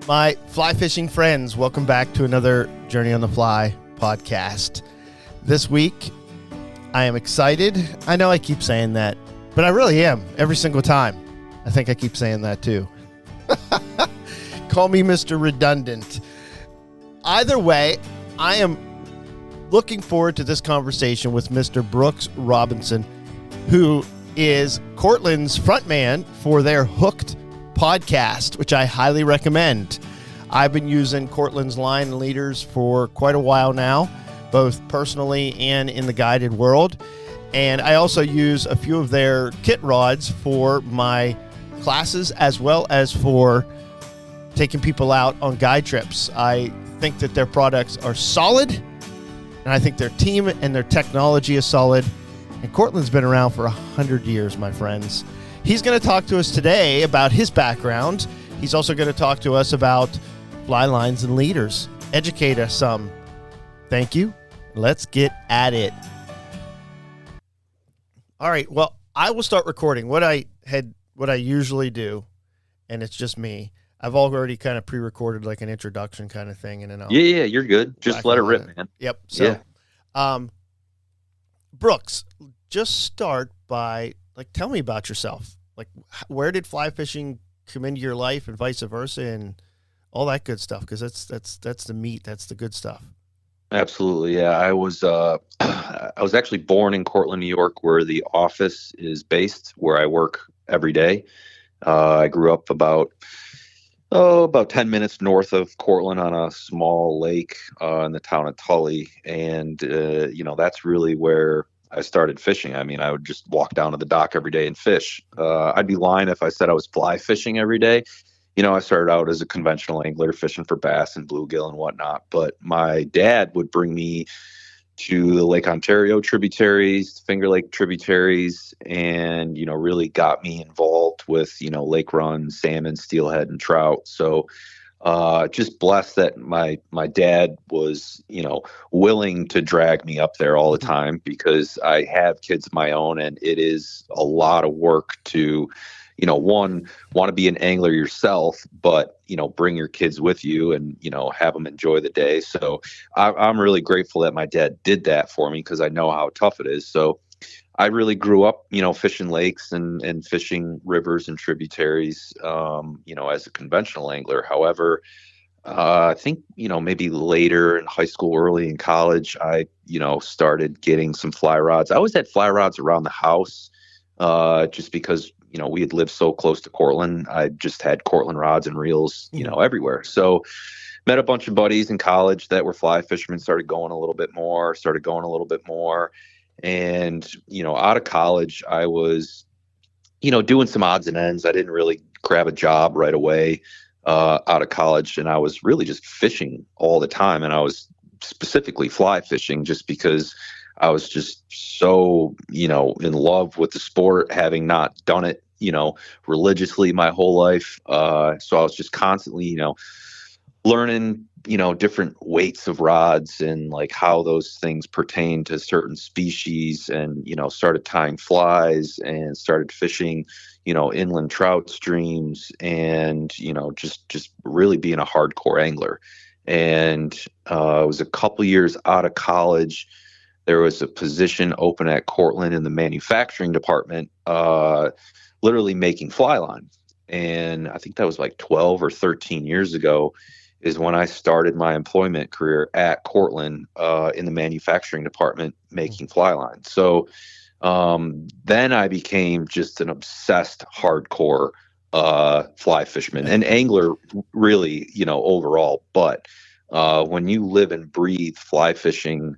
My fly fishing friends, welcome back to another Journey on the Fly podcast. This week, I am excited. I know I keep saying that, but I really am every single time. I think I keep saying that too. Call me Mr. Redundant. Either way, I am looking forward to this conversation with Mr. Brooks Robinson, who is Cortland's frontman for their Hooked podcast, which I highly recommend. I've been using Cortland's Line leaders for quite a while now, both personally and in the guided world. And I also use a few of their kit rods for my classes as well as for taking people out on guide trips. I think that their products are solid, and I think their team and their technology is solid. And Cortland's been around for 100 years, my friends. He's going to talk to us today about his background. He's also going to talk to us about fly lines and leaders. Educate us some. Thank you. Let's get at it. All right. Well, I will start recording what I usually do, and it's just me. I've already kind of pre-recorded like an introduction kind of thing, and then you're good. Just let it rip, man. Yep. So, Brooks, just start by tell me about yourself. Like, where did fly fishing come into your life, and vice versa, and all that good stuff? Because that's the meat. That's the good stuff. Absolutely, yeah. I was actually born in Cortland, New York, where the office is based, where I work every day. I grew up about 10 minutes north of Cortland on a small lake in the town of Tully, and that's really where I started fishing. I mean, I would just walk down to the dock every day and fish. I'd be lying if I said I was fly fishing every day. I started out as a conventional angler fishing for bass and bluegill and whatnot. But my dad would bring me to the Lake Ontario tributaries, Finger Lake tributaries, and, really got me involved with, lake run, salmon, steelhead, and trout. So just blessed that my dad was, willing to drag me up there all the time, because I have kids of my own, and it is a lot of work to, one, want to be an angler yourself, but, bring your kids with you and, have them enjoy the day. So I'm really grateful that my dad did that for me, because I know how tough it is. So I really grew up, fishing lakes and fishing rivers and tributaries, as a conventional angler. However, I think, maybe later in high school, early in college, I, started getting some fly rods. I always had fly rods around the house, just because, we had lived so close to Cortland. I just had Cortland rods and reels, everywhere. So met a bunch of buddies in college that were fly fishermen, started going a little bit more. And, out of college, I was, doing some odds and ends. I didn't really grab a job right away out of college. And I was really just fishing all the time. And I was specifically fly fishing just because I was just so, in love with the sport, having not done it, religiously my whole life. So I was just constantly, learning, different weights of rods and like how those things pertain to certain species, and, started tying flies and started fishing, inland trout streams, and, just really being a hardcore angler. And it was a couple years out of college. There was a position open at Cortland in the manufacturing department, literally making fly line. And I think that was like 12 or 13 years ago is when I started my employment career at Cortland in the manufacturing department making fly line. So then I became just an obsessed hardcore fly fisherman and angler, really, overall. But when you live and breathe fly fishing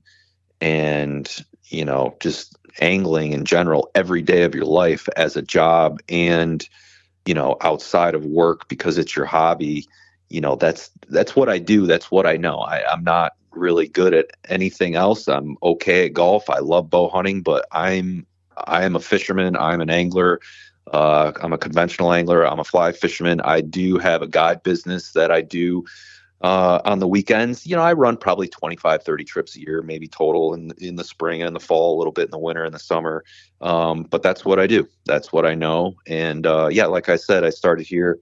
and, just angling in general every day of your life as a job, and, outside of work because it's your hobby, that's what I do. That's what I know. I'm not really good at anything else. I'm okay at golf. I love bow hunting, but I am a fisherman. I'm an angler. I'm a conventional angler. I'm a fly fisherman. I do have a guide business that I do on the weekends. I run probably 25, 30 trips a year, maybe total in the spring and in the fall, a little bit in the winter and the summer. But that's what I do. That's what I know. And like I said, I started here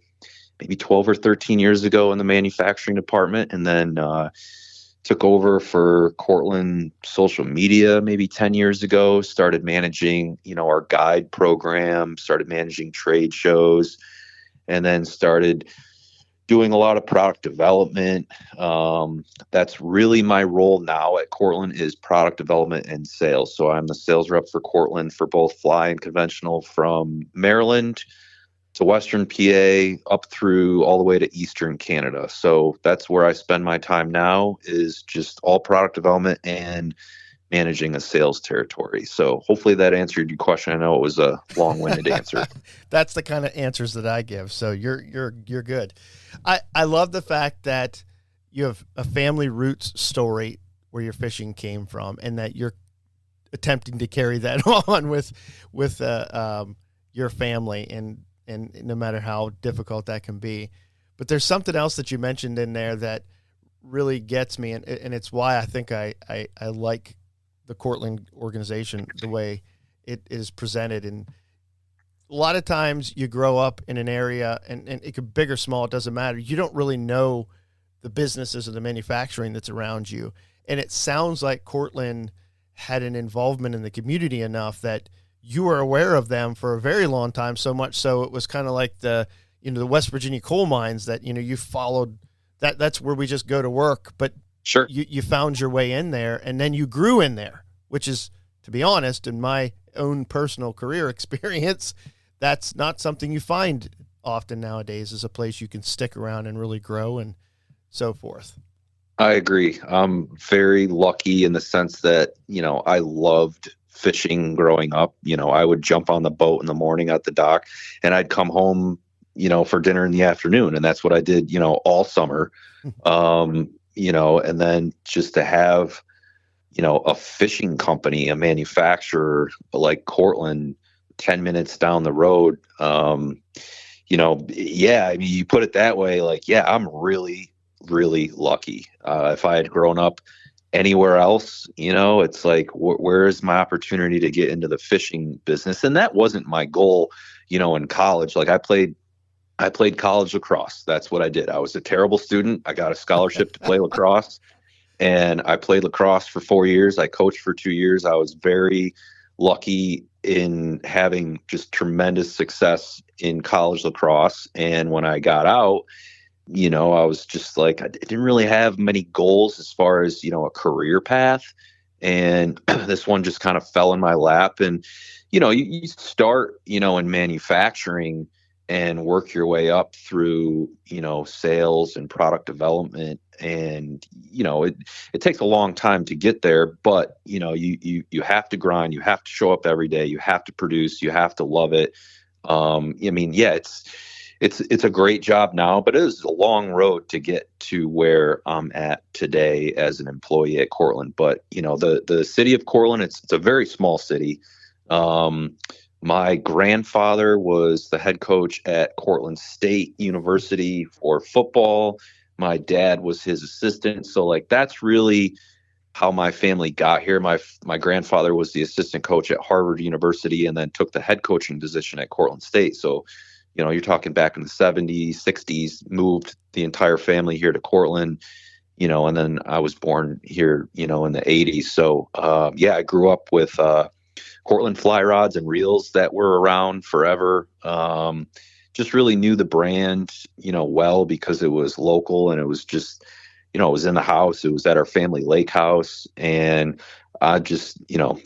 maybe 12 or 13 years ago in the manufacturing department, and then took over for Cortland social media maybe 10 years ago, started managing, our guide program, started managing trade shows, and then started doing a lot of product development. That's really my role now at Cortland, is product development and sales. So I'm the sales rep for Cortland for both fly and conventional, from Maryland to Western PA up through all the way to Eastern Canada. So that's where I spend my time now, is just all product development and managing a sales territory. So hopefully that answered your question. I know it was a long-winded answer. That's the kind of answers that I give. So you're good. I love the fact that you have a family roots story where your fishing came from, and that you're attempting to carry that on with your family, and no matter how difficult that can be. But there's something else that you mentioned in there that really gets me, and it's why I think I like the Cortland organization, the way it is presented. And a lot of times you grow up in an area, and it could be big or small, it doesn't matter. You don't really know the businesses or the manufacturing that's around you. And it sounds like Cortland had an involvement in the community enough that you were aware of them for a very long time, so much so it was kind of like the West Virginia coal mines that, you followed. That's where we just go to work. But Sure. You found your way in there, and then you grew in there, which is, to be honest, in my own personal career experience, that's not something you find often nowadays, is a place you can stick around and really grow and so forth. I agree. I'm very lucky in the sense that, I loved fishing growing up. I would jump on the boat in the morning at the dock, and I'd come home, for dinner in the afternoon. And that's what I did, all summer. And then just to have, a fishing company, a manufacturer like Cortland 10 minutes down the road, you put it that way, I'm really, really lucky. If I had grown up anywhere else, it's like, where is my opportunity to get into the fishing business? And that wasn't my goal, in college. Like I played college lacrosse. That's what I did. I was a terrible student. I got a scholarship to play lacrosse, and I played lacrosse for 4 years. I coached for 2 years. I was very lucky in having just tremendous success in college lacrosse. And when I got out, I was just like, I didn't really have many goals as far as, a career path. And this one just kind of fell in my lap. And, you start, in manufacturing and work your way up through, sales and product development. And, it takes a long time to get there, but, you have to grind, you have to show up every day, you have to produce, you have to love it. It's a great job now, but it is a long road to get to where I'm at today as an employee at Cortland. But, the city of Cortland, it's a very small city. My grandfather was the head coach at Cortland State University for football. My dad was his assistant. So that's really how my family got here. My grandfather was the assistant coach at Harvard University and then took the head coaching position at Cortland State. So, you're talking back in the 70s, 60s, moved the entire family here to Cortland, and then I was born here, in the 80s. So, I grew up with Cortland fly rods and reels that were around forever. Just really knew the brand, well, because it was local, and it was just, it was in the house. It was at our family lake house. And I just,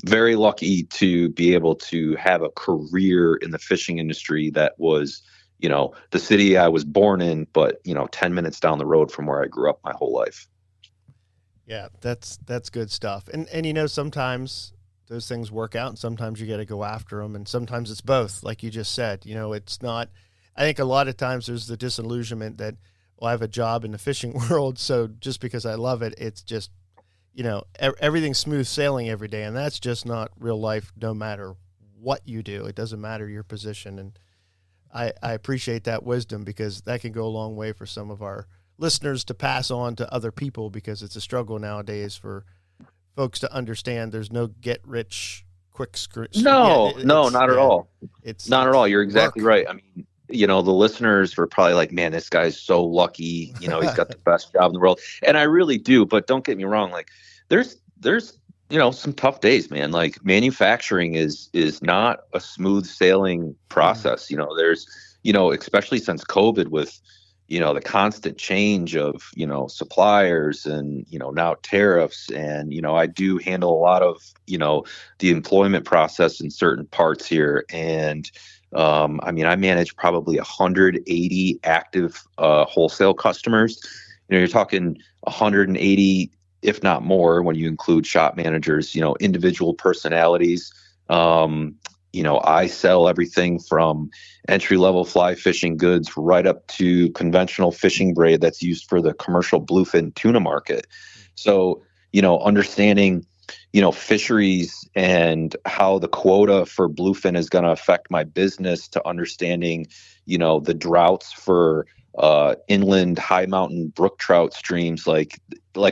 very lucky to be able to have a career in the fishing industry that was, the city I was born in, but, 10 minutes down the road from where I grew up my whole life. Yeah, that's good stuff. And sometimes those things work out, and sometimes you got to go after them, and sometimes it's both, like you just said. It's not. I think a lot of times there's the disillusionment that, well, I have a job in the fishing world, so just because I love it, it's just, everything's smooth sailing every day, and that's just not real life. No matter what you do, it doesn't matter your position, and I appreciate that wisdom, because that can go a long way for some of our listeners to pass on to other people, because it's a struggle nowadays for folks to understand there's no get rich quick script. No, not at all. It's not at all. You're exactly right. I mean, the listeners were probably like, man, this guy's so lucky. He's got the best job in the world. And I really do. But don't get me wrong. Like there's, some tough days, man. Like manufacturing is not a smooth sailing process. There's, especially since COVID with, the constant change of, suppliers and, now tariffs. And, I do handle a lot of, the employment process in certain parts here. And, I manage probably 180 active wholesale customers. You're talking 180, if not more, when you include shop managers, individual personalities. I sell everything from entry-level fly fishing goods right up to conventional fishing braid that's used for the commercial bluefin tuna market. So, understanding fisheries and how the quota for bluefin is going to affect my business, to understanding, the droughts for inland high mountain brook trout streams. Like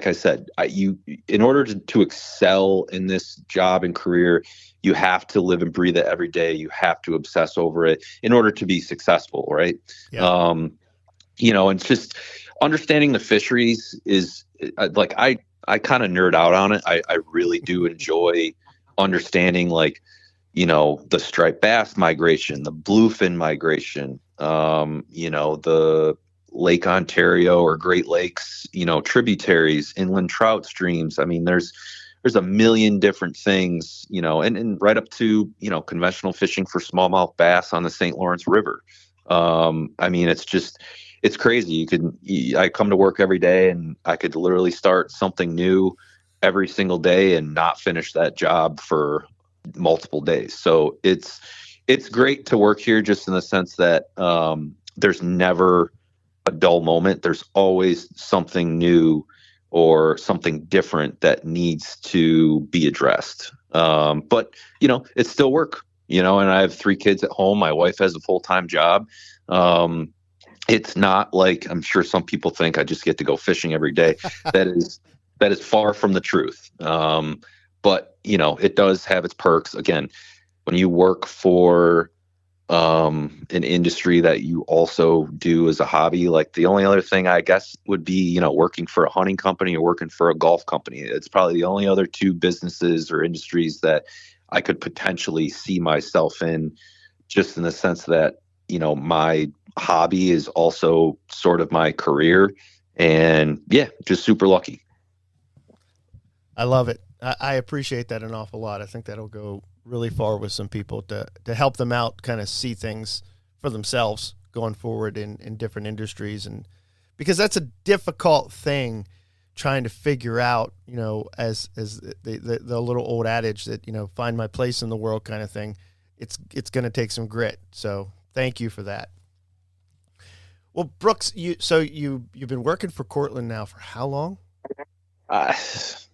I said, in order to excel in this job and career, you have to live and breathe it every day. You have to obsess over it in order to be successful. Right. Yeah. And just understanding the fisheries is like, I kind of nerd out on it. I really do enjoy understanding, like, the striped bass migration, the bluefin migration, the Lake Ontario or Great Lakes, tributaries, inland trout streams. I mean, there's a million different things, and right up to, conventional fishing for smallmouth bass on the St. Lawrence River. It's crazy. I come to work every day and I could literally start something new every single day and not finish that job for multiple days. So it's great to work here, just in the sense that there's never a dull moment. There's always something new or something different that needs to be addressed. But it's still work, and I have 3 kids at home. My wife has a full-time job. It's not like, I'm sure some people think, I just get to go fishing every day. That is far from the truth. But it does have its perks. Again, when you work for an industry that you also do as a hobby, like the only other thing I guess would be, working for a hunting company or working for a golf company. It's probably the only other 2 businesses or industries that I could potentially see myself in, just in the sense that, my hobby is also sort of my career. And yeah, just super lucky. I love it. I appreciate that an awful lot. I think that'll go really far with some people to help them out, kind of see things for themselves going forward in different industries. And because that's a difficult thing, trying to figure out, as the little old adage that, find my place in the world kind of thing. It's going to take some grit. So thank you for that. Well, Brooks, you've been working for Cortland now for how long?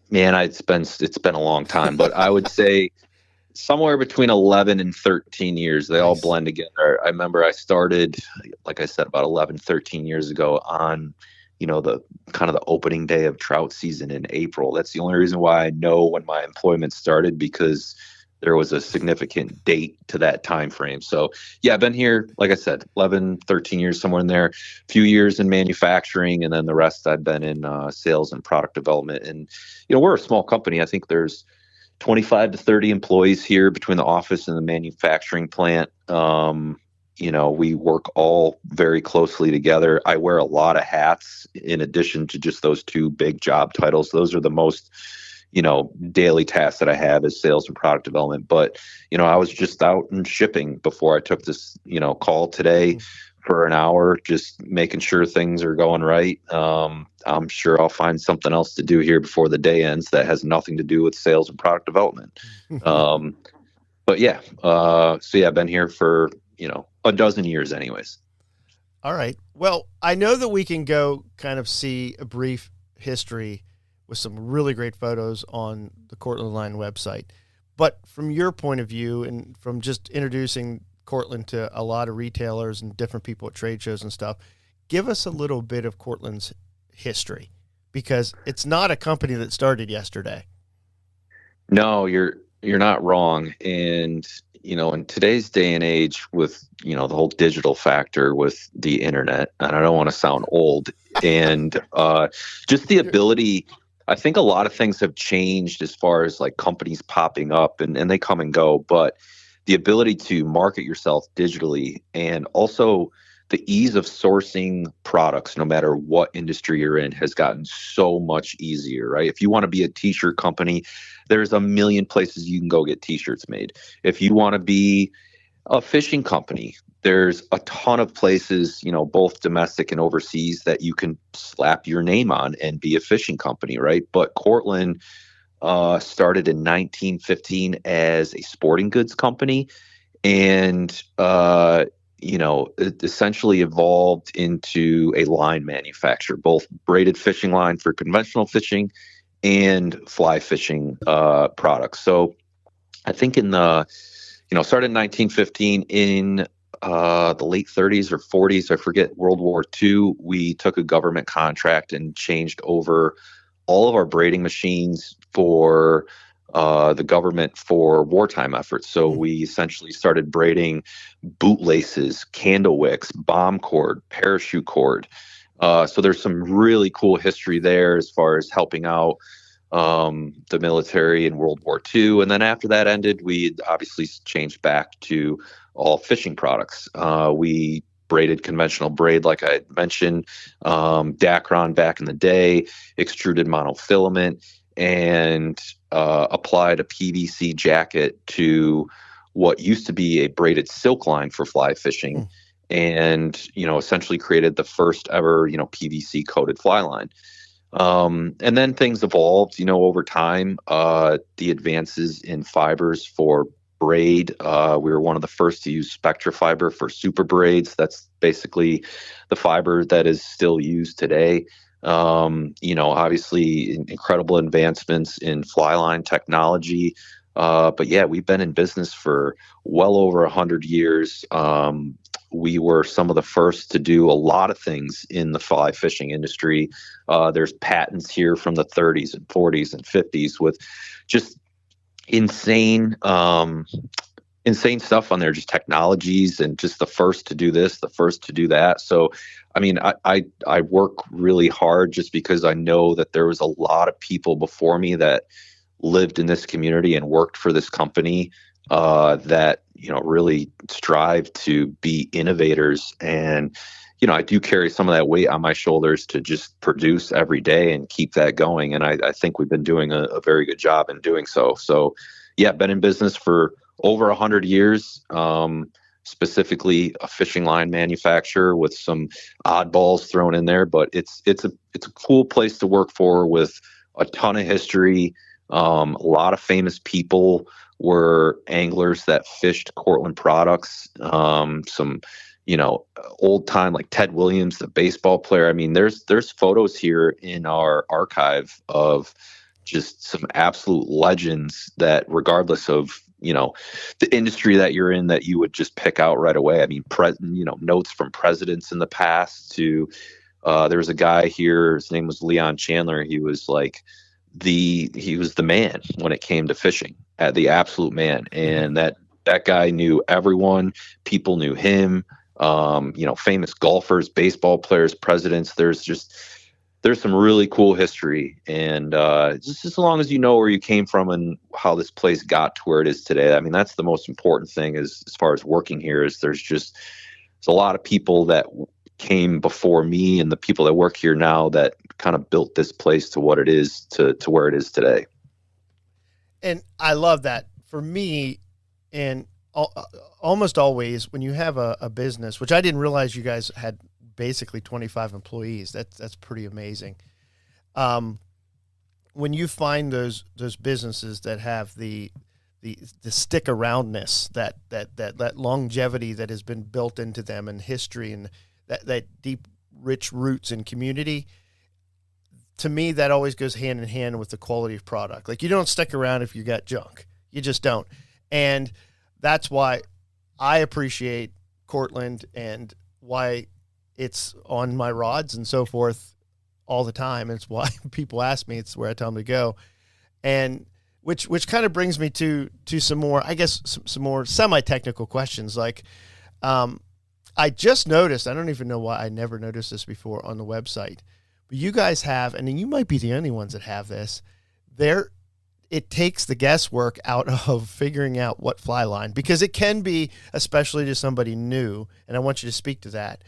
Man, it's been a long time, but I would say somewhere between 11 and 13 years. They all blend together. I remember I started, like I said, about 11, 13 years ago on, the kind of the opening day of trout season in April. That's the only reason why I know when my employment started, because there was a significant date to that time frame. So yeah, I've been here, like I said, 11, 13 years, somewhere in there, a few years in manufacturing, and then the rest I've been in sales and product development. And, we're a small company. I think there's 25 to 30 employees here between the office and the manufacturing plant. We work all very closely together. I wear a lot of hats in addition to just those 2 big job titles. Those are the most, daily tasks that I have is sales and product development. But, I was just out and shipping before I took this, call today for an hour, just making sure things are going right. I'm sure I'll find something else to do here before the day ends that has nothing to do with sales and product development. But yeah, I've been here for, a dozen years anyways. All right. Well, I know that we can go kind of see a brief history with some really great photos on the Cortland Line website. But from your point of view, and from just introducing Cortland to a lot of retailers and different people at trade shows and stuff, give us a little bit of Cortland's history, because it's not a company that started yesterday. No, you're not wrong. And, in today's day and age with, the whole digital factor with the internet, and I don't want to sound old, and just the ability, I think a lot of things have changed as far as like companies popping up and they come and go, but the ability to market yourself digitally and also the ease of sourcing products, no matter what industry you're in, has gotten so much easier, right? If you want to be a t-shirt company, there's a million places you can go get t-shirts made. If you want to be a fishing company, there's a ton of places, both domestic and overseas, that you can slap your name on and be a fishing company, right? But Cortland started in 1915 as a sporting goods company, and it essentially evolved into a line manufacturer, both braided fishing line for conventional fishing and fly fishing products. So I think started in 1915. In the late 30s or 40s, I forget, World War II, we took a government contract and changed over all of our braiding machines for the government for wartime efforts. So we essentially started braiding bootlaces, candle wicks, bomb cord, parachute cord. So there's some really cool history there as far as helping out the military in World War II. And then after that ended, we obviously changed back to all fishing products. We braided conventional braid, like I mentioned, Dacron back in the day, extruded monofilament, and applied a PVC jacket to what used to be a braided silk line for fly fishing, and essentially created the first ever PVC coated fly line. And then things evolved, over time. The advances in fibers for braid, we were one of the first to use Spectra fiber for super braids. That's basically the fiber that is still used today. Obviously incredible advancements in fly line technology. But yeah, we've been in business for well over 100 years. We were some of the first to do a lot of things in the fly fishing industry. There's patents here from the 30s and 40s and 50s with just insane stuff on there, just technologies, and just the first to do this, the first to do that. So, I mean, I work really hard just because I know that there was a lot of people before me that lived in this community and worked for this company that really strive to be innovators. And I do carry some of that weight on my shoulders to just produce every day and keep that going. And I think we've been doing a very good job in doing so. So yeah, been in business for over 100 years, specifically a fishing line manufacturer with some oddballs thrown in there, but it's a cool place to work for with a ton of history. A lot of famous people were anglers that fished Cortland products. Some, old time, like Ted Williams, the baseball player. I mean, there's photos here in our archive of just some absolute legends that, regardless of, the industry that you're in, that you would just pick out right away. I mean, notes from presidents in the past to, there was a guy here, his name was Leon Chandler. He was like, he was the man when it came to fishing, the absolute man. And that guy knew everyone. People knew him. Famous golfers, baseball players, presidents. There's some really cool history. And just as long as you know where you came from and how this place got to where it is today, I mean, that's the most important thing as far as working here. Is there's a lot of people that came before me and the people that work here now that kind of built this place to what it is, to where it is today. And I love that. For me, and almost always when you have a business, which I didn't realize you guys had basically 25 employees, that's pretty amazing. When you find those businesses that have the stick aroundness, that longevity that has been built into them, and history, and that deep, rich roots in community, to me, that always goes hand in hand with the quality of product. Like, you don't stick around if you got junk. You just don't. And that's why I appreciate Cortland and why it's on my rods and so forth all the time. It's why people ask me, it's where I tell them to go. And which kind of brings me to some more, I guess, some more semi-technical questions. Like, I just noticed, I don't even know why I never noticed this before on the website, but you guys have, and you might be the only ones that have this, it takes the guesswork out of figuring out what fly line, because it can be, especially to somebody new, and I want you to speak to that,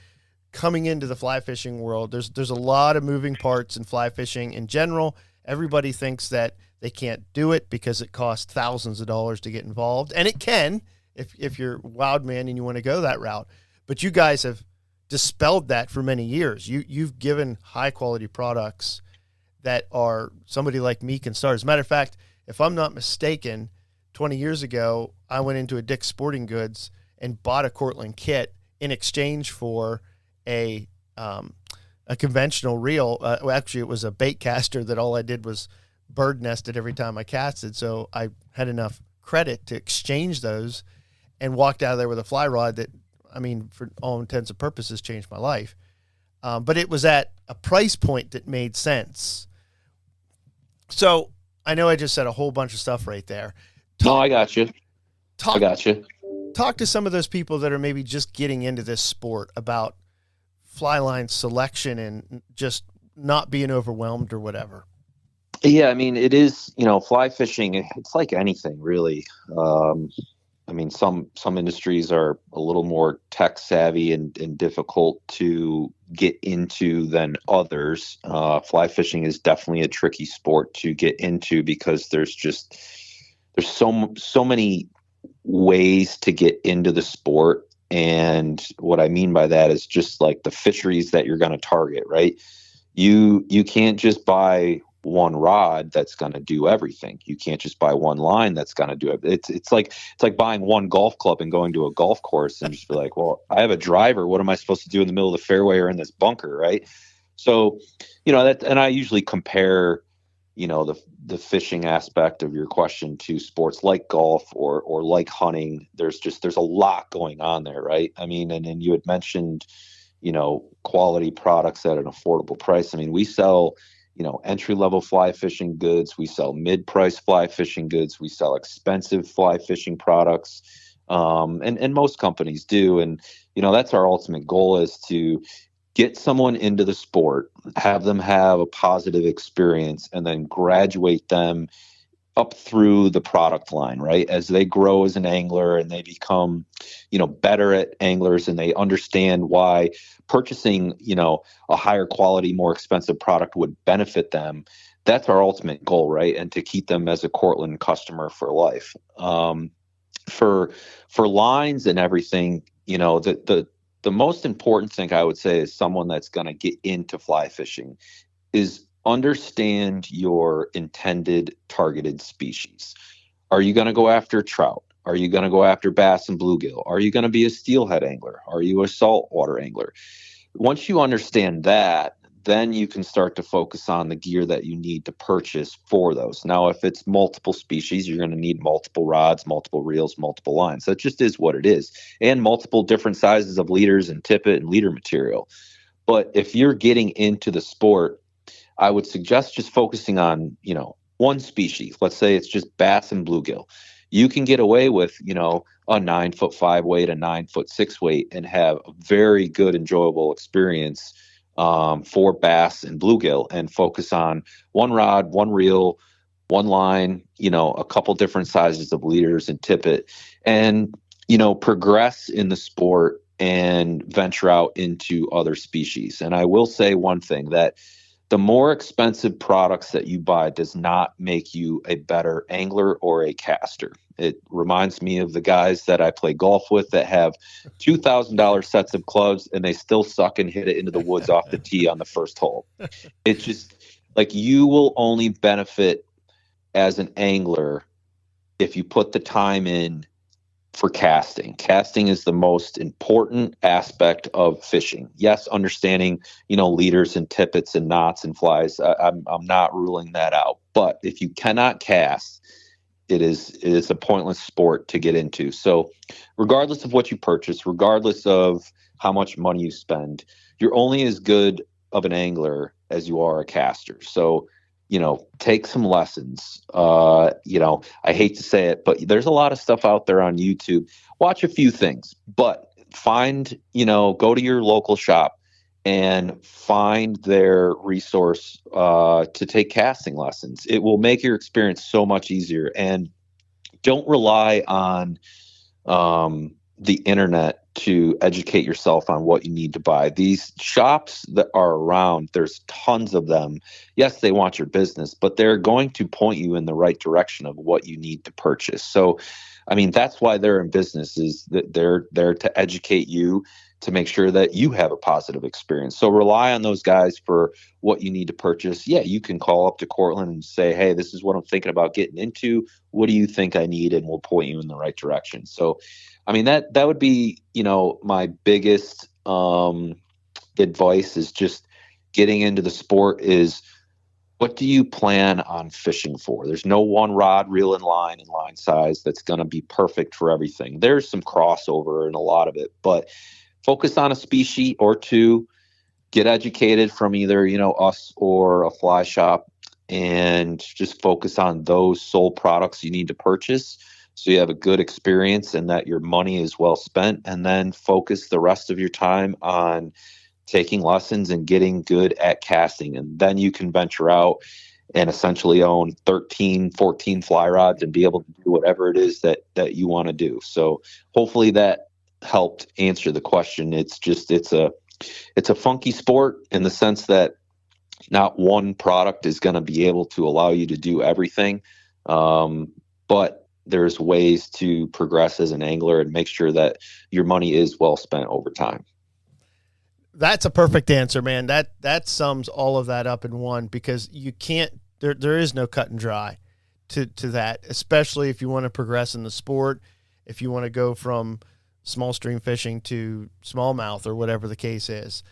coming into the fly fishing world. There's a lot of moving parts in fly fishing in general. Everybody thinks that they can't do it because it costs thousands of dollars to get involved, and it can if you're a wild man and you want to go that route. But you guys have dispelled that for many years. You've given high quality products that are somebody like me can start. As a matter of fact, if I'm not mistaken, 20 years ago, I went into a Dick's Sporting Goods and bought a Cortland kit in exchange for a conventional reel. Actually, it was a bait caster that all I did was bird nested every time I casted. So I had enough credit to exchange those and walked out of there with a fly rod that, I mean, for all intents and purposes, changed my life. But it was at a price point that made sense. So I know I just said a whole bunch of stuff right there. No, I got you. I got you. Talk to some of those people that are maybe just getting into this sport about fly line selection and just not being overwhelmed or whatever. Yeah, I mean, it is, fly fishing, it's like anything, really. I mean, some industries are a little more tech savvy and difficult to get into than others. Fly fishing is definitely a tricky sport to get into because there's so many ways to get into the sport. And what I mean by that is just like the fisheries that you're going to target, right? You can't just buy one rod that's going to do everything. You can't just buy one line that's going to do it. It's like buying one golf club and going to a golf course and just be like, well, I have a driver. What am I supposed to do in the middle of the fairway or in this bunker, right? So, that, and I usually compare, the fishing aspect of your question to sports like golf or like hunting. There's a lot going on there, right? I mean, and then you had mentioned, quality products at an affordable price. I mean, we sell entry-level fly fishing goods. We sell mid-price fly fishing goods. We sell expensive fly fishing products. And most companies do. And, that's our ultimate goal, is to get someone into the sport, have them have a positive experience, and then graduate them up through the product line, right? As they grow as an angler and they become, better at anglers, and they understand why purchasing, a higher quality, more expensive product would benefit them. That's our ultimate goal, right? And to keep them as a Cortland customer for life. For lines and everything, the most important thing I would say is someone that's going to get into fly fishing is understand your intended targeted species. Are you going to go after trout? Are you going to go after bass and bluegill? Are you going to be a steelhead angler? Are you a saltwater angler? Once you understand that, then you can start to focus on the gear that you need to purchase for those. Now, if it's multiple species, you're going to need multiple rods, multiple reels, multiple lines. That just is what it is. And multiple different sizes of leaders and tippet and leader material. But if you're getting into the sport, I would suggest just focusing on, one species. Let's say it's just bass and bluegill. You can get away with, a 9'5" weight, a 9'6" weight, and have a very good, enjoyable experience for bass and bluegill, and focus on one rod, one reel, one line, a couple different sizes of leaders and tippet, and, progress in the sport and venture out into other species. And I will say one thing, that the more expensive products that you buy does not make you a better angler or a caster. It reminds me of the guys that I play golf with that have $2,000 sets of clubs and they still suck and hit it into the woods off the tee on the first hole. It's just like, you will only benefit as an angler if you put the time in for casting. Casting is the most important aspect of fishing. Yes, understanding, leaders and tippets and knots and flies. I'm not ruling that out. But if you cannot cast, it is a pointless sport to get into. So regardless of what you purchase, regardless of how much money you spend, you're only as good of an angler as you are a caster. So take some lessons. I hate to say it, but there's a lot of stuff out there on YouTube. Watch a few things, but go to your local shop and find their resource to take casting lessons. It will make your experience so much easier. And don't rely on the internet to educate yourself on what you need to buy. These shops that are around, there's tons of them. Yes, they want your business, but they're going to point you in the right direction of what you need to purchase. So, I mean, that's why they're in business, is that they're there to educate you, to make sure that you have a positive experience. So rely on those guys for what you need to purchase. Yeah, you can call up to Cortland and say, hey, this is what I'm thinking about getting into. What do you think I need? And we'll point you in the right direction. So, I mean, that would be, my biggest advice, is just getting into the sport is, what do you plan on fishing for? There's no one rod, reel, and line size that's going to be perfect for everything. There's some crossover in a lot of it, but focus on a species or two, get educated from either, us or a fly shop, and just focus on those sole products you need to purchase, so you have a good experience and that your money is well spent. And then focus the rest of your time on taking lessons and getting good at casting. And then you can venture out and essentially own 13, 14 fly rods and be able to do whatever it is that you want to do. So hopefully that helped answer the question. It's a funky sport in the sense that not one product is going to be able to allow you to do everything. But there's ways to progress as an angler and make sure that your money is well spent over time. That's a perfect answer, man. That sums all of that up in one, because you can't, there is no cut and dry to that, especially if you want to progress in the sport, if you want to go from small stream fishing to smallmouth or whatever the case is.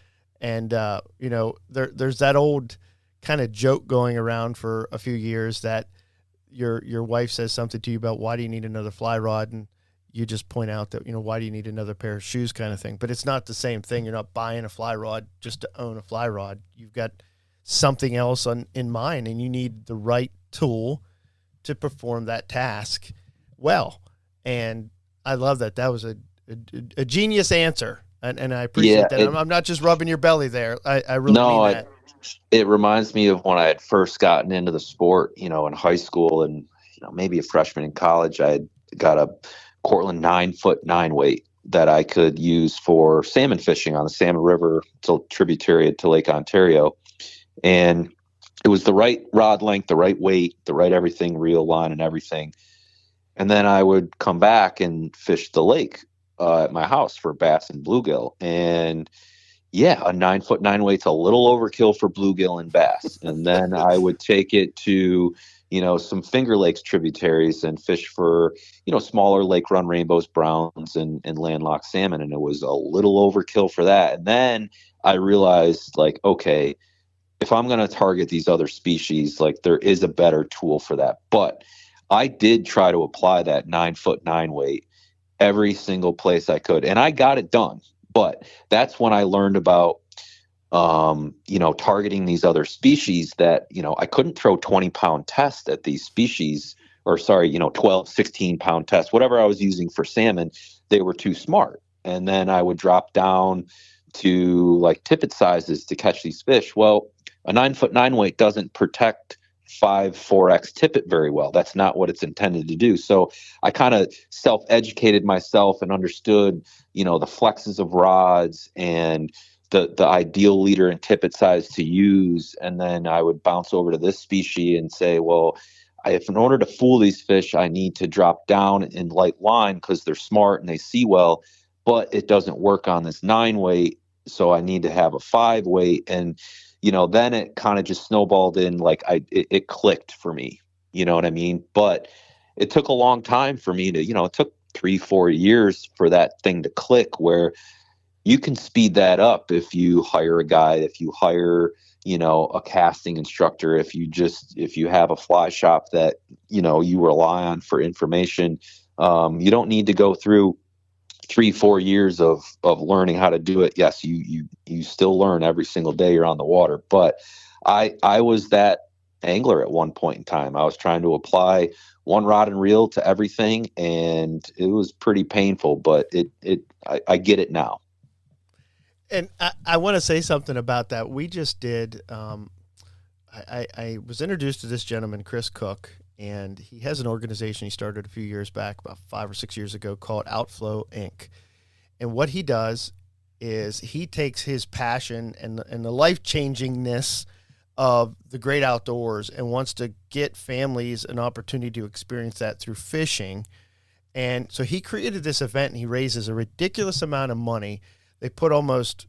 And, there's that old kind of joke going around for a few years that your wife says something to you about, why do you need another fly rod? And you just point out that, why do you need another pair of shoes, kind of thing. But it's not the same thing. You're not buying a fly rod just to own a fly rod. You've got something else in mind, and you need the right tool to perform that task well. And I love that. That was a genius answer. And I appreciate that. I'm not just rubbing your belly there. I really mean that. It reminds me of when I had first gotten into the sport, in high school, and maybe a freshman in college. I had got a Cortland 9-foot 9-weight that I could use for salmon fishing on the Salmon River. It's a tributary to Lake Ontario, and it was the right rod length, the right weight, the right everything, reel, line, and everything. And then I would come back and fish the lake at my house for bass and bluegill, and yeah, a 9-foot 9-weight's a little overkill for bluegill and bass. And then I would take it to, some Finger Lakes tributaries and fish for, smaller lake run rainbows, browns, and landlocked salmon. And it was a little overkill for that. And then I realized, okay, if I'm going to target these other species, there is a better tool for that. But I did try to apply that 9-foot 9-weight every single place I could. And I got it done. But that's when I learned about, targeting these other species that, I couldn't throw 20-pound test at these species, or 12, 16-pound test, whatever I was using for salmon. They were too smart. And then I would drop down to tippet sizes to catch these fish. Well, a 9-foot 9-weight doesn't protect 4X tippet very well. That's not what it's intended to do. So I kind of self-educated myself and understood, the flexes of rods and the ideal leader and tippet size to use. And then I would bounce over to this species and say, well, if in order to fool these fish, I need to drop down in light line because they're smart and they see well, but it doesn't work on this 9-weight. So I need to have a 5-weight. And then it kind of just snowballed in, it clicked for me, you know what I mean? But it took a long time for me to, it took 3-4 years for that thing to click, where you can speed that up if you hire a guide, if you hire, a casting instructor, if you have a fly shop that, you rely on for information. You don't need to go through 3-4 years of learning how to do it. Yes, you still learn every single day you're on the water, but I was that angler at one point in time. I was trying to apply one rod and reel to everything, and it was pretty painful, but I get it now. And I want to say something about that. We just did, I was introduced to this gentleman, Chris Cook, and he has an organization he started a few years back, about 5 or 6 years ago, called Outflow Inc. And what he does is he takes his passion and the life-changingness of the great outdoors and wants to get families an opportunity to experience that through fishing. And so he created this event, and he raises a ridiculous amount of money. They put almost,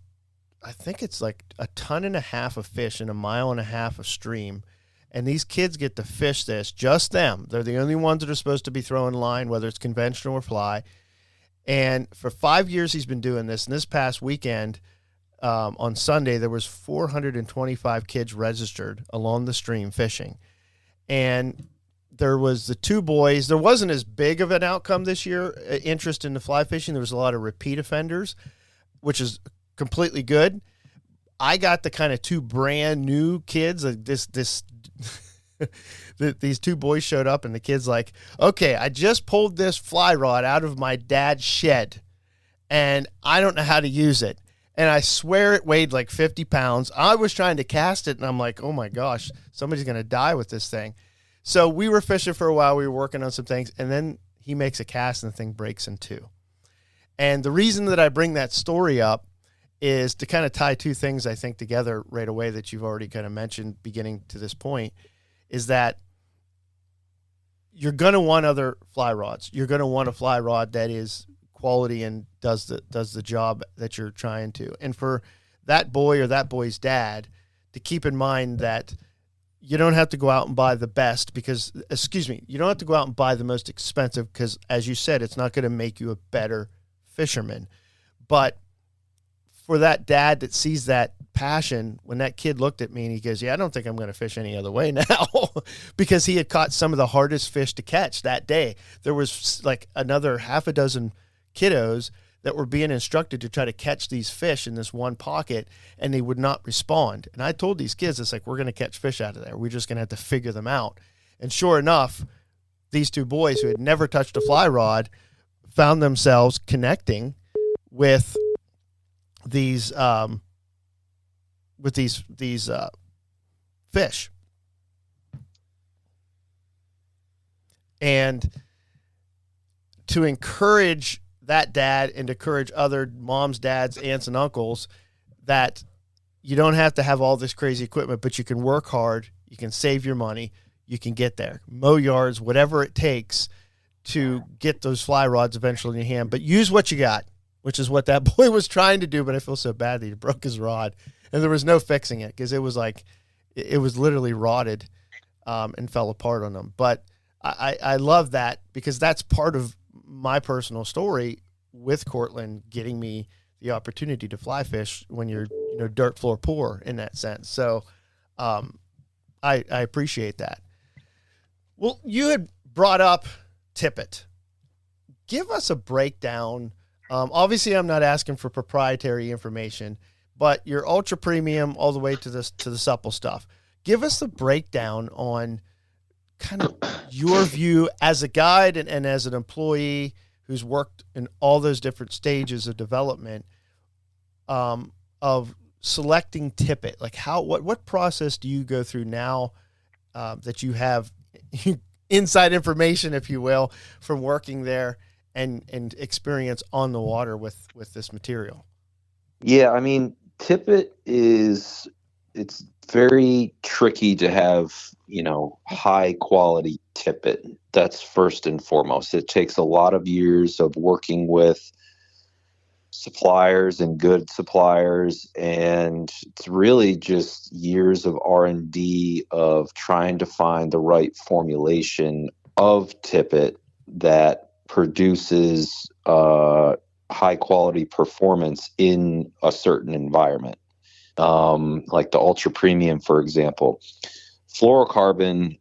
I think it's like 1.5 tons of fish in 1.5 miles of stream. And these kids get to fish this, just them. They're the only ones that are supposed to be throwing line, whether it's conventional or fly. And for 5 years, he's been doing this. And this past weekend, on Sunday, there was 425 kids registered along the stream fishing. And there was the 2 boys. There wasn't as big of an outcome this year, interest in the fly fishing. There was a lot of repeat offenders, which is completely good. I got the kind of 2 brand new kids. These 2 boys showed up, and the kid's like, okay, I just pulled this fly rod out of my dad's shed, and I don't know how to use it. And I swear it weighed like 50 pounds. I was trying to cast it, and I'm like, oh my gosh, somebody's going to die with this thing. So we were fishing for a while. We were working on some things, and then he makes a cast, and the thing breaks in 2. And the reason that I bring that story up is to kind of tie 2 things, I think, together right away that you've already kind of mentioned beginning to this point, is that you're going to want other fly rods. You're going to want a fly rod that is quality and does the job that you're trying to. And for that boy or that boy's dad to keep in mind that you don't have to go out and buy the best you don't have to go out and buy the most expensive, because as you said, it's not going to make you a better fisherman. But for that dad that sees that passion, when that kid looked at me and he goes, yeah, I don't think I'm going to fish any other way now, because he had caught some of the hardest fish to catch that day. There was like another 6 kiddos that were being instructed to try to catch these fish in this one pocket, and they would not respond. And I told these kids, it's like, we're going to catch fish out of there. We're just going to have to figure them out. And sure enough, these 2 boys who had never touched a fly rod found themselves connecting with these fish. And to encourage that dad and to encourage other moms, dads, aunts, and uncles that you don't have to have all this crazy equipment, but you can work hard, you can save your money, you can get there, mow yards, whatever it takes to get those fly rods eventually in your hand. But use what you got, which is what that boy was trying to do. But I feel so bad that he broke his rod, and there was no fixing it, because it was literally rotted and fell apart on him. But I love that, because that's part of my personal story with Cortland, getting me the opportunity to fly fish when you're dirt floor poor in that sense. So I appreciate that. Well, you had brought up tippet. Give us a breakdown. Obviously, I'm not asking for proprietary information, but your ultra premium all the way to the supple stuff. Give us a breakdown on kind of your view as a guide and as an employee who's worked in all those different stages of development of selecting tippet. Like what process do you go through now that you have inside information, if you will, from working there and experience on the water with this material? Yeah, I mean, tippet it's very tricky to have, high quality tippet. That's first and foremost. It takes a lot of years of working with suppliers and good suppliers, and it's really just years of R&D of trying to find the right formulation of tippet that produces high quality performance in a certain environment. Like the ultra premium, for example, fluorocarbon,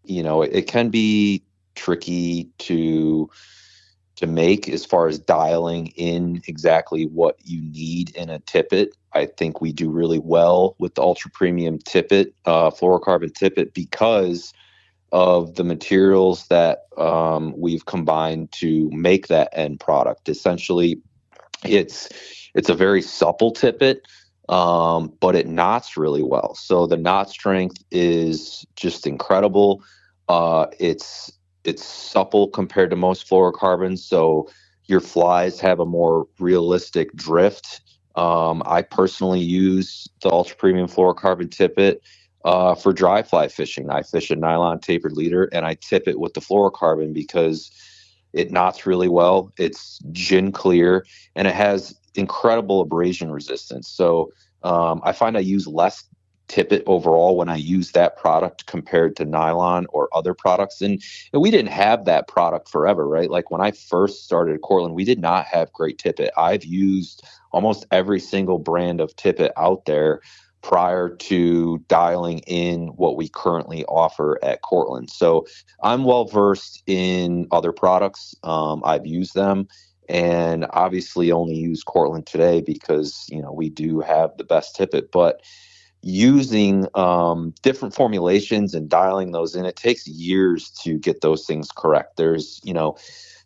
it can be tricky to to make as far as dialing in exactly what you need in a tippet. I think we do really well with the ultra premium tippet, fluorocarbon tippet, because of the materials that we've combined to make that end product. Essentially, it's a very supple tippet, but it knots really well. So the knot strength is just incredible. It's supple compared to most fluorocarbons, so your flies have a more realistic drift. I personally use the ultra premium fluorocarbon tippet for dry fly fishing. I fish a nylon tapered leader, and I tip it with the fluorocarbon because it knots really well. It's gin clear, and it has incredible abrasion resistance. So I find I use less tippet overall when I use that product compared to nylon or other products. And we didn't have that product forever, right? Like when I first started at Cortland, we did not have great tippet. I've used almost every single brand of tippet out there prior to dialing in what we currently offer at Cortland. So I'm well versed in other products. I've used them, and obviously only use Cortland today because, you know, we do have the best tippet. But using different formulations and dialing those in, it takes years to get those things correct. There's, you know,